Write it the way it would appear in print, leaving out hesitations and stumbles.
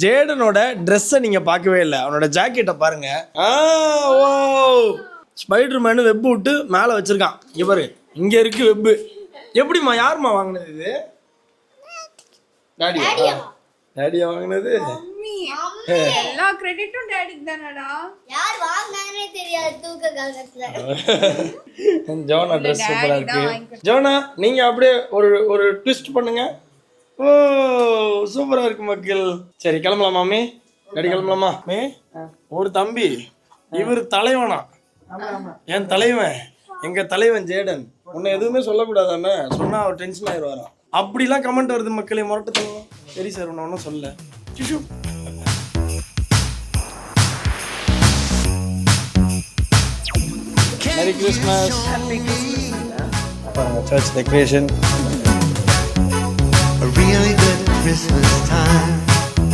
ஜேடனோட ட்ரெஸ்ஸை நீங்க பார்க்கவே இல்லை. அவனோட ஜாக்கெட்டை பாருங்க. ஓ ஸ்பைடர் மேனு வெப் விட்டு மேலே வச்சிருக்கான். இங்க பாரு, இங்க இருக்கு வெப்பு. எப்படிம்மா யாரும்மா வாங்கினது இது? டாடியா வாங்கினது? எல்லா கிரெடிட்டும் டாடிக்கு தானடா. யார் வாங்குனானே தெரியாது தூக்க காலத்துல. ஜோனா ட்ரெஸ் சூப்பரா இருக்கு. ஜோனா நீங்க அப்படியே ஒரு ட்விஸ்ட் பண்ணுங்க. ஓ சூப்பரா இருக்கு மக்கள். சரி கிளம்பலாம் மாமி. டாடி கிளம்பலாமா? ஒரு தம்பி இவர் தலைவனா? என் தலைவன், எங்க தலைவன் ஜேடன். உன்னை எதுவுமே சொல்லக்கூடாதானே, சொன்னா அவர் டென்ஷன் ஆயிடுவாராம். அப்படிலாம் கமெண்ட் வருது மக்களே, முரட்டத்தனம். சரி சார் உன்னை ஒன்றும் சொல்ல. Shishu Merry Christmas. Happy Christmas. Church decoration. A really good Christmas time.